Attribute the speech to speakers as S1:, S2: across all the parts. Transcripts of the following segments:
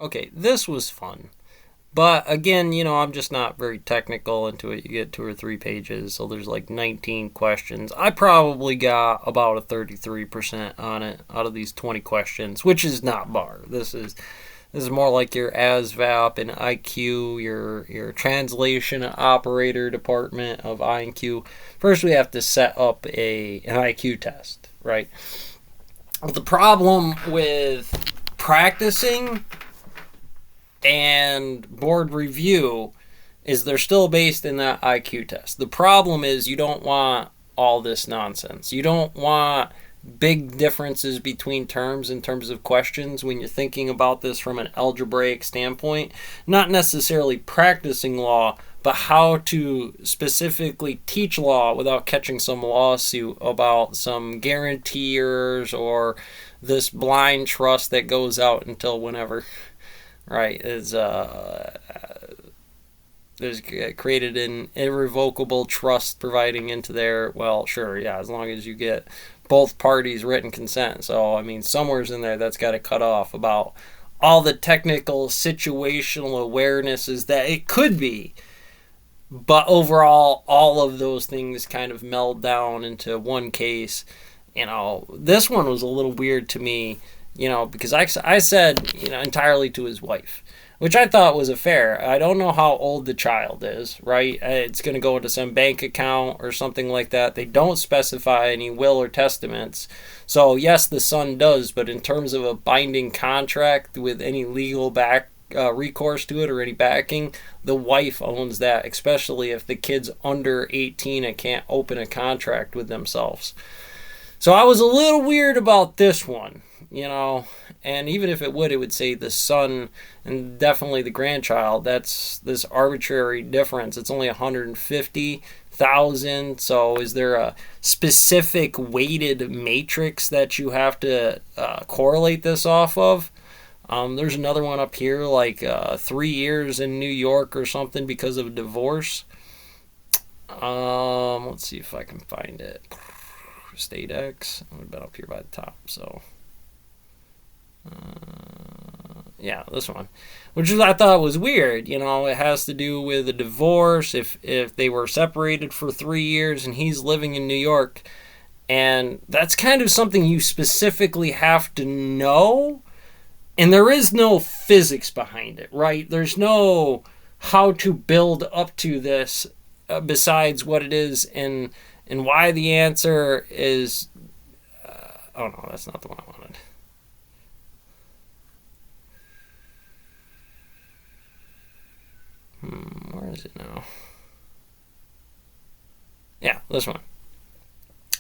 S1: Okay, this was fun. But again, I'm just not very technical into it. You get 2 or 3 pages, so there's like 19 questions. I probably got about a 33% on it out of these 20 questions, which is not bar. This is more like your ASVAB and IQ, your translation operator department of IQ. First, we have to set up an IQ test, right? The problem with practicing and board review is they're still based in that IQ test. The problem is you don't want all this nonsense. You don't want big differences between terms in terms of questions when you're thinking about this from an algebraic standpoint. Not necessarily practicing law, but how to specifically teach law without catching some lawsuit about some guarantors or this blind trust that goes out until whenever, right? Is created an irrevocable trust providing into there. Well, sure, yeah, as long as you get both parties written consent. So I mean, somewhere's in there that's got to cut off about all the technical situational awarenesses that it could be. But overall, all of those things kind of meld down into one case. This one was a little weird to me, because I said, entirely to his wife, which I thought was a fair. I don't know how old the child is, right? It's going to go into some bank account or something like that. They don't specify any will or testaments. So, yes, the son does, but in terms of a binding contract with any legal recourse to it or any backing, the wife owns that, especially if the kid's under 18 and can't open a contract with themselves. So I was a little weird about this one, and even if it would say the son and definitely the grandchild. That's this arbitrary difference. It's only 150,000. So is there a specific weighted matrix that you have to correlate this off of? There's another one up here, like 3 years in New York or something because of a divorce. Let's see if I can find it. State X. I would have been up here by the top. So, yeah, this one, which I thought was weird. It has to do with a divorce. If they were separated for 3 years and he's living in New York, and that's kind of something you specifically have to know. And there is no physics behind it, right? There's no how to build up to this besides what it is and why the answer is. Oh no, that's not the one I wanted. Where is it now? Yeah, this one.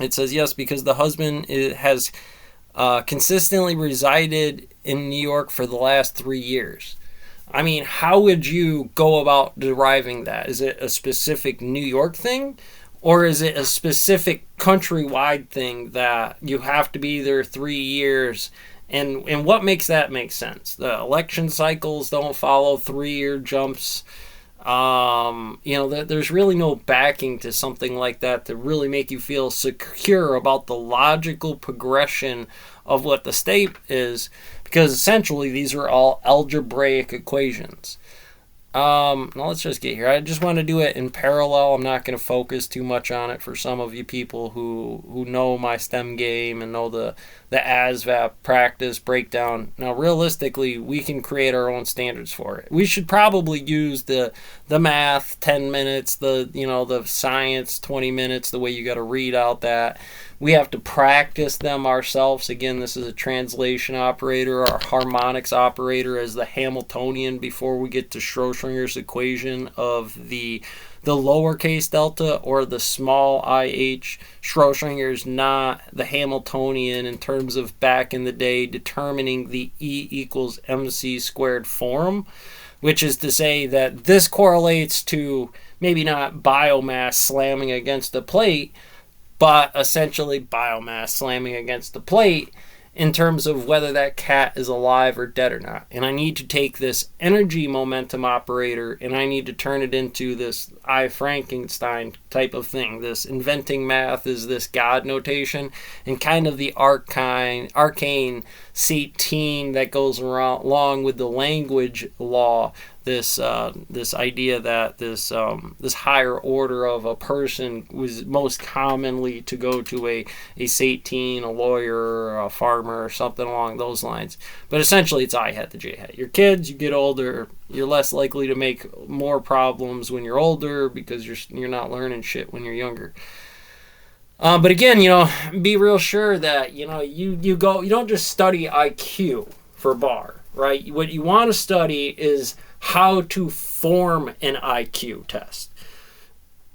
S1: It says yes because the husband has consistently resided in New York for the last 3 years. I mean, how would you go about deriving that? Is it a specific New York thing? Or is it a specific countrywide thing that you have to be there 3 years? And what makes that make sense? The election cycles don't follow 3-year jumps. There's really no backing to something like that to really make you feel secure about the logical progression of what the state is, because essentially these are all algebraic equations. Now let's just get here. I just want to do it in parallel. I'm not going to focus too much on it for some of you people who know my STEM game and know the ASVAB practice breakdown. Now, realistically, we can create our own standards for it. We should probably use the math 10 minutes, the science 20 minutes, the way you got to read out that. We have to practice them ourselves. Again, this is a translation operator or harmonics operator as the Hamiltonian before we get to Schrodinger's equation of the lowercase delta or the small IH. Schrodinger's not the Hamiltonian in terms of back in the day determining the E equals mc squared form, which is to say that this correlates to maybe not biomass slamming against a plate, but essentially biomass slamming against the plate. in terms of whether that cat is alive or dead or not. And I need to take this energy momentum operator and I need to turn it into this I Frankenstein type of thing. This inventing math is this God notation, and kind of the arcane Satine that goes along with the language law. This idea that this higher order of a person was most commonly to go to a Satine, a lawyer, or a farmer, or something along those lines. But essentially, it's I hat to J hat. Your kids, you get older, you're less likely to make more problems when you're older because you're not learning shit when you're younger. But again, be real sure that you don't just study IQ for bar, right? What you want to study is how to form an IQ test.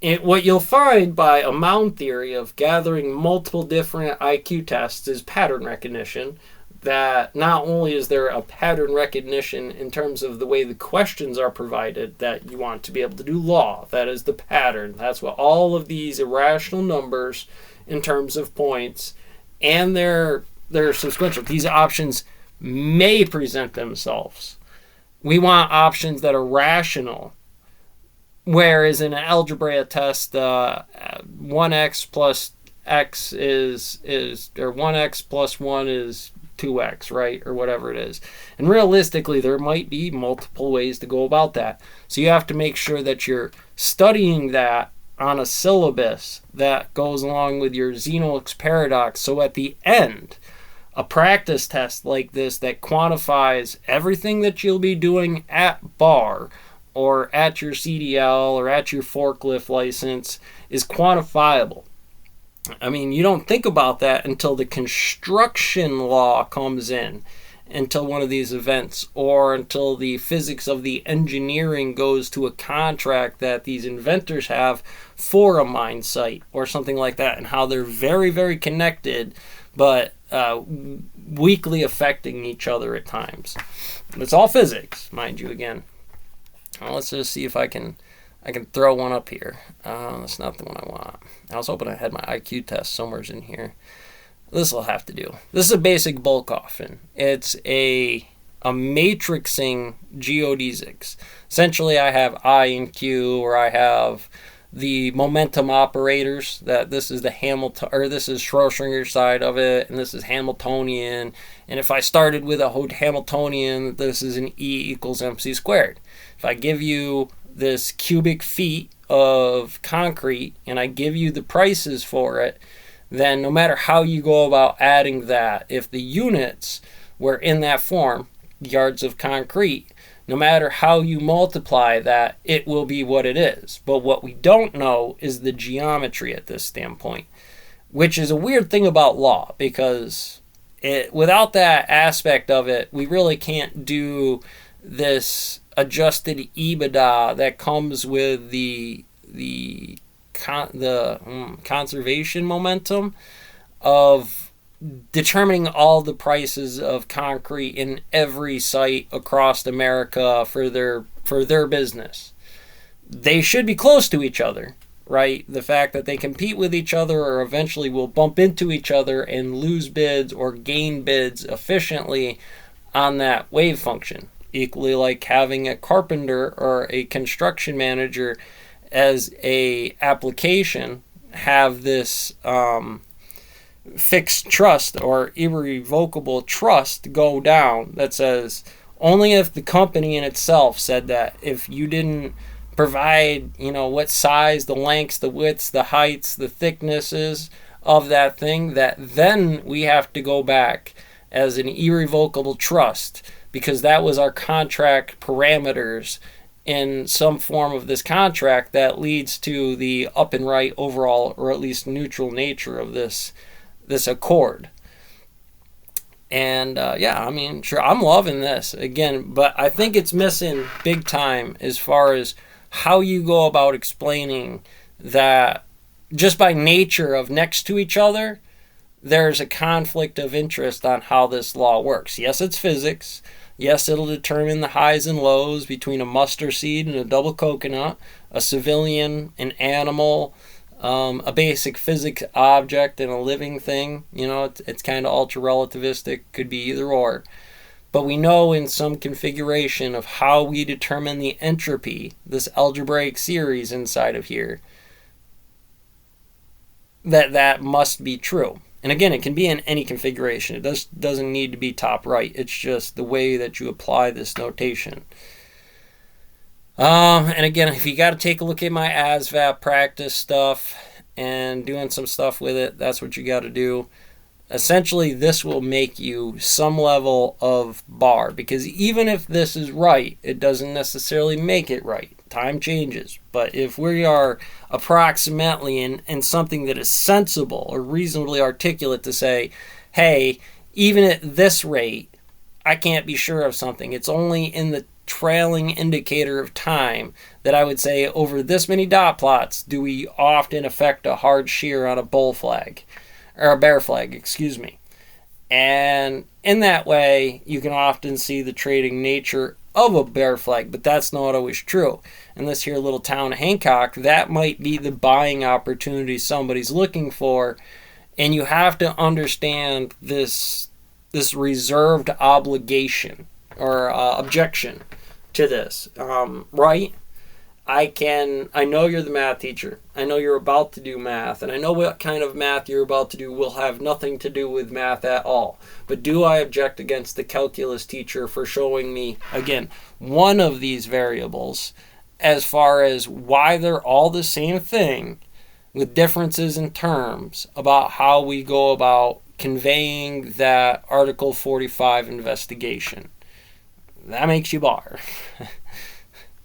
S1: And what you'll find by a mound theory of gathering multiple different IQ tests is pattern recognition. That not only is there a pattern recognition in terms of the way the questions are provided, that you want to be able to do law. That is the pattern. That's what all of these irrational numbers in terms of points and their sequential. These options may present themselves. We want options that are rational, whereas in an algebra test, 1x plus x is or 1x plus 1 is 2x, right? Or whatever it is. And realistically, there might be multiple ways to go about that. So you have to make sure that you're studying that on a syllabus that goes along with your Zeno's paradox. So at the end, a practice test like this that quantifies everything that you'll be doing at bar or at your CDL or at your forklift license is quantifiable. I mean, you don't think about that until the construction law comes in, until one of these events, or until the physics of the engineering goes to a contract that these inventors have for a mine site or something like that, and how they're very, very connected, but weakly affecting each other at times. It's all physics, mind you, again. Well, let's just see if I can throw one up here. That's not the one I want. I was hoping I had my IQ test somewhere in here. This will have to do. This is a basic bulk coffin. It's a matrixing geodesics. Essentially, I have I and Q, or I have the momentum operators. That this is the Hamilton, or this is Schrödinger side of it, and this is Hamiltonian. And if I started with a Hamiltonian, this is an E equals MC squared. If I give you this cubic feet of concrete and I give you the prices for it, then no matter how you go about adding that, if the units were in that form, yards of concrete, no matter how you multiply that, it will be what it is. But what we don't know is the geometry at this standpoint, which is a weird thing about law, because without that aspect of it, we really can't do this adjusted EBITDA that comes with the conservation momentum of determining all the prices of concrete in every site across America for their business. They should be close to each other, right? The fact that they compete with each other or eventually will bump into each other and lose bids or gain bids efficiently on that wave function. Equally like having a carpenter or a construction manager as a application have this fixed trust or irrevocable trust go down that says only if the company in itself said that, if you didn't provide, what size, the lengths, the widths, the heights, the thicknesses of that thing, that then we have to go back as an irrevocable trust, because that was our contract parameters in some form of this contract that leads to the up and right overall, or at least neutral nature of this accord. And sure, I'm loving this again, but I think it's missing big time as far as how you go about explaining that just by nature of next to each other, there's a conflict of interest on how this law works. Yes, it's physics. Yes, it'll determine the highs and lows between a mustard seed and a double coconut, a civilian, an animal, a basic physics object and a living thing. It's kind of ultra relativistic, could be either or. But we know in some configuration of how we determine the entropy, this algebraic series inside of here, that must be true. And again, it can be in any configuration. It doesn't need to be top right. It's just the way that you apply this notation. And again, if you got to take a look at my ASVAB practice stuff and doing some stuff with it, that's what you got to do. Essentially, this will make you some level of bar, because even if this is right, it doesn't necessarily make it right. Time changes. But if we are approximately in something that is sensible or reasonably articulate to say, hey, even at this rate, I can't be sure of something. It's only in the trailing indicator of time that I would say over this many dot plots do we often affect a hard shear on a bull flag, or a bear flag, excuse me. And in that way, you can often see the trading nature of a bear flag, but that's not always true. In this here little town of Hancock, that might be the buying opportunity somebody's looking for, and you have to understand this reserved obligation or objection to this, right? I know you're the math teacher. I know you're about to do math, and I know what kind of math you're about to do will have nothing to do with math at all. But do I object against the calculus teacher for showing me, again, one of these variables as far as why they're all the same thing with differences in terms about how we go about conveying that Article 45 investigation? That makes you bar.